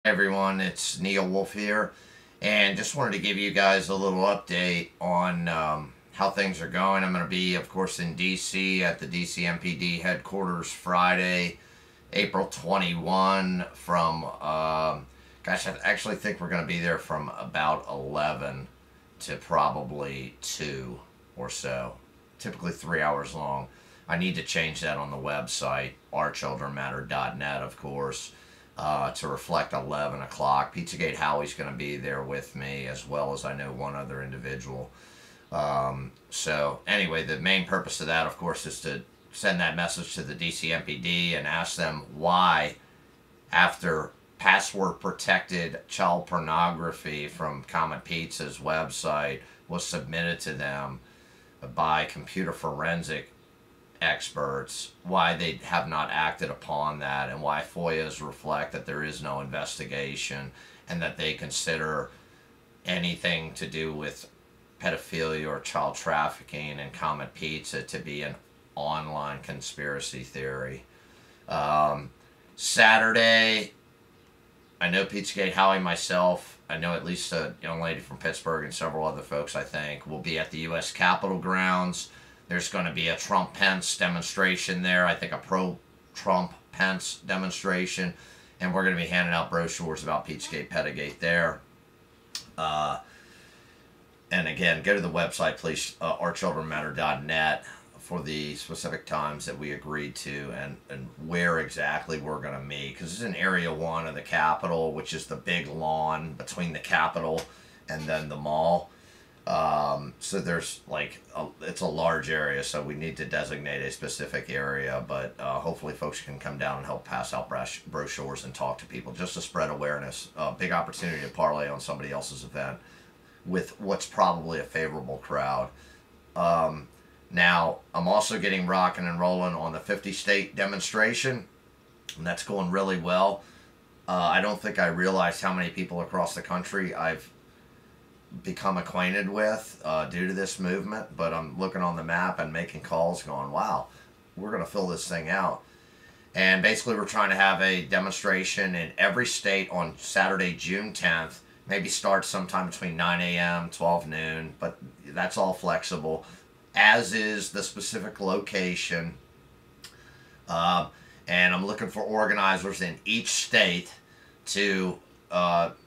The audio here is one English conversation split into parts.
Everyone, it's Neil Wolf here, and just wanted to give you guys a little update on how things are going. I'm going to be, of course, in DC at the DC MPD headquarters Friday, April 21 from, gosh, I actually think we're going to be there from about 11 to probably 2 or so, typically 3 hours long. I need to change that on the website, ourchildrenmatter.net, of course. To reflect 11 o'clock. Pizzagate Howie's going to be there with me, as well as I know one other individual. So anyway, the main purpose of that, of course, is to send that message to the DC MPD and ask them why, after password-protected child pornography from Comet Pizza's website was submitted to them by computer forensic experts, why they have not acted upon that, and why FOIAs reflect that there is no investigation, and that they consider anything to do with pedophilia or child trafficking and Comet Pizza to be an online conspiracy theory. Saturday, I know Pizzagate Howie, myself, I know at least a young lady from Pittsburgh and several other folks, I think, will be at the U.S. Capitol grounds. There's going to be a Trump-Pence demonstration there, I think a pro-Trump-Pence demonstration, and we're going to be handing out brochures about Pizzagate, Pedagate there. And again, go to the website, please, ourchildrenmatter.net, for the specific times that we agreed to and where exactly we're going to meet. Because it's in Area 1 of the Capitol, which is the big lawn between the Capitol and then the mall. So there's it's a large area, so we need to designate a specific area, but hopefully folks can come down and help pass out brochures and talk to people just to spread awareness. Big opportunity to parlay on somebody else's event with what's probably a favorable crowd. Now, I'm also getting rocking and rolling on the 50-state demonstration, and that's going really well. I don't think I realized how many people across the country I've become acquainted with due to this movement, but I'm looking on the map and making calls going, wow, we're going to fill this thing out. And basically we're trying to have a demonstration in every state on Saturday, June 10th, maybe start sometime between 9 a.m., 12 noon, but that's all flexible, as is the specific location. And I'm looking for organizers in each state to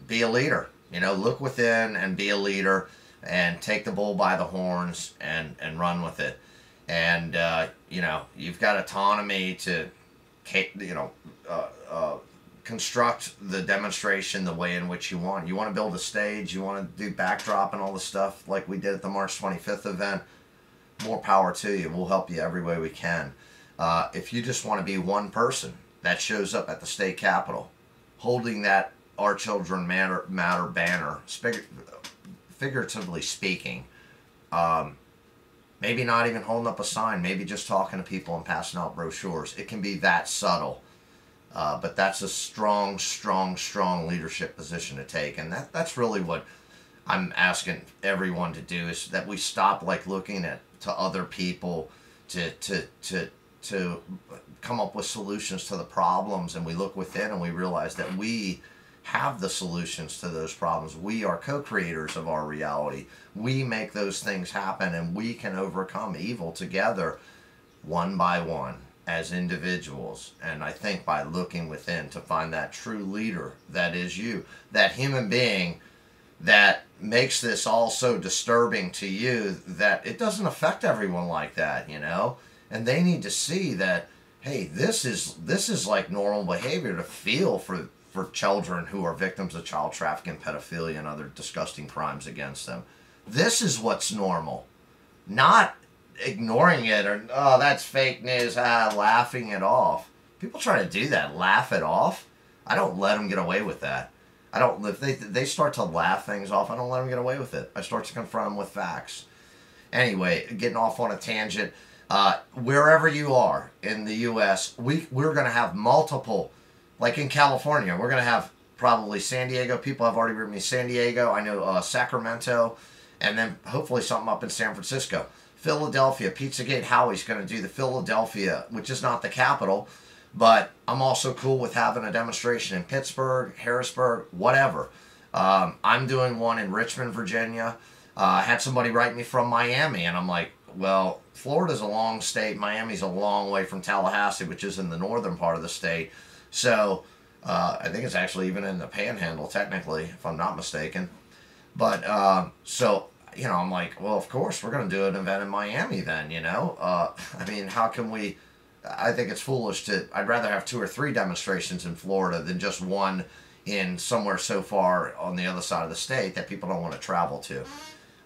be a leader. You know, look within and be a leader and take the bull by the horns and run with it. And, you know, you've got autonomy to, construct the demonstration the way in which you want. You want to build a stage, you want to do backdrop and all the stuff like we did at the March 25th event, more power to you. We'll help you every way we can. If you just want to be one person that shows up at the state capitol holding that Our Children Matter banner, figuratively speaking, maybe not even holding up a sign, maybe just talking to people and passing out brochures. It can be that subtle, but that's a strong, strong, strong leadership position to take, and that's really what I'm asking everyone to do, is that we stop looking to other people to come up with solutions to the problems, and we look within and we realize that we have the solutions to those problems. We are co-creators of our reality. We make those things happen, and we can overcome evil together, one by one, as individuals. And I think by looking within to find that true leader that is you, that human being that makes this all so disturbing to you that it doesn't affect everyone like that, you know? And they need to see that, hey, this is like normal behavior, to feel for children who are victims of child trafficking, pedophilia, and other disgusting crimes against them. This is what's normal. Not ignoring it or, oh, that's fake news, laughing it off. People try to do that, laugh it off. I don't let them get away with that. I don't. If they start to laugh things off, I don't let them get away with it. I start to confront them with facts. Anyway, getting off on a tangent. Wherever you are in the U.S., we're going to have multiple. Like in California, we're going to have probably San Diego. People have already written me San Diego. I know Sacramento, and then hopefully something up in San Francisco. Philadelphia, Pizzagate Howie's going to do the Philadelphia, which is not the capital, But I'm also cool with having a demonstration in Pittsburgh, Harrisburg, whatever. I'm doing one in Richmond, Virginia. I had somebody write me from Miami, and I'm like, well, Florida's a long state. Miami's a long way from Tallahassee, which is in the northern part of the state. So I think it's actually even in the Panhandle, technically, if I'm not mistaken. But so, you know, I'm like, well, of course, we're going to do an event in Miami then, you know. I mean, how can we? I think it's foolish to. I'd rather have 2 or 3 demonstrations in Florida than just one in somewhere so far on the other side of the state that people don't want to travel to.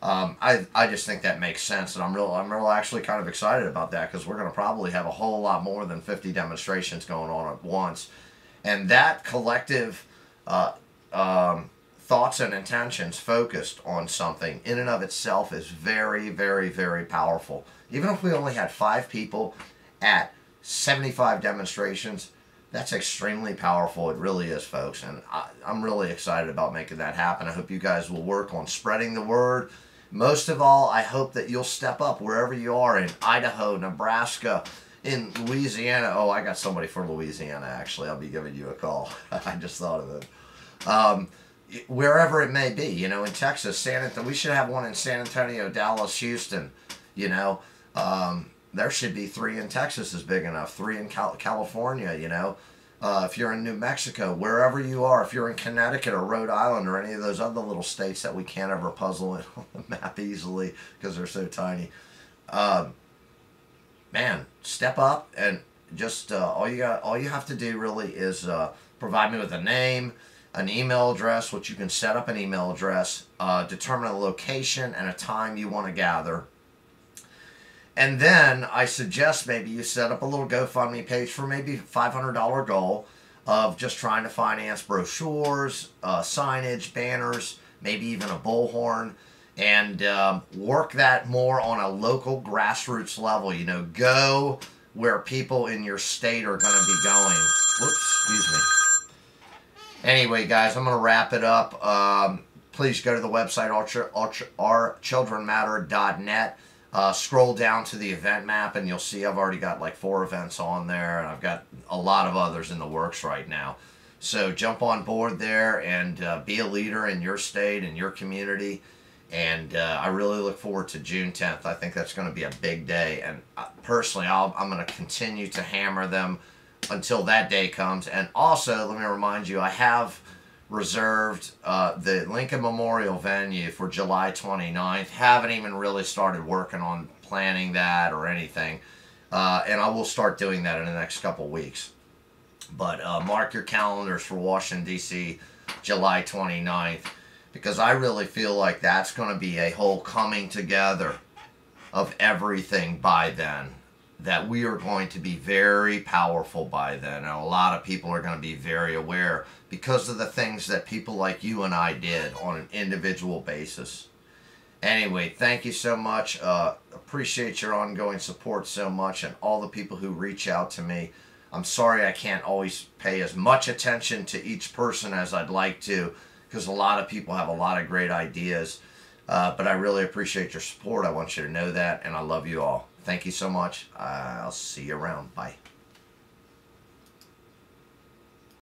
I just think that makes sense, and I'm real actually kind of excited about that, because we're going to probably have a whole lot more than 50 demonstrations going on at once, and that collective thoughts and intentions focused on something in and of itself is very, very, very powerful. Even if we only had 5 people at 75 demonstrations, that's extremely powerful. It really is, folks. And I'm really excited about making that happen. I hope you guys will work on spreading the word. Most of all, I hope that you'll step up wherever you are, in Idaho, Nebraska, in Louisiana. Oh, I got somebody for Louisiana, actually. I'll be giving you a call. I just thought of it. Wherever it may be, you know, in Texas, we should have one in San Antonio, Dallas, Houston, you know. There should be 3 in Texas is big enough, 3 in California, you know. If you're in New Mexico, wherever you are, if you're in Connecticut or Rhode Island or any of those other little states that we can't ever puzzle in on the map easily because they're so tiny, man, step up, and just all you have to do really is provide me with a name, an email address, which you can set up an email address, determine a location and a time you want to gather. And then I suggest maybe you set up a little GoFundMe page for maybe $500 goal of just trying to finance brochures, signage, banners, maybe even a bullhorn, and work that more on a local grassroots level. You know, go where people in your state are going to be going. Whoops, excuse me. Anyway, guys, I'm going to wrap it up. Please go to the website, ourchildrenmatter.net. Scroll down to the event map, and you'll see I've already got like 4 events on there, and I've got a lot of others in the works right now. So jump on board there and be a leader in your state and your community. And I really look forward to June 10th. I think that's going to be a big day. And personally, I'm going to continue to hammer them until that day comes. And also, let me remind you, I have reserved the Lincoln Memorial venue for July 29th. Haven't even really started working on planning that or anything. And I will start doing that in the next couple weeks. But mark your calendars for Washington, D.C., July 29th. Because I really feel like that's going to be a whole coming together of everything by then. That we are going to be very powerful by then. And a lot of people are going to be very aware because of the things that people like you and I did on an individual basis. Anyway, thank you so much. Appreciate your ongoing support so much, and all the people who reach out to me. I'm sorry I can't always pay as much attention to each person as I'd like to, because a lot of people have a lot of great ideas. But I really appreciate your support. I want you to know that, and I love you all. Thank you so much. I'll see you around. Bye.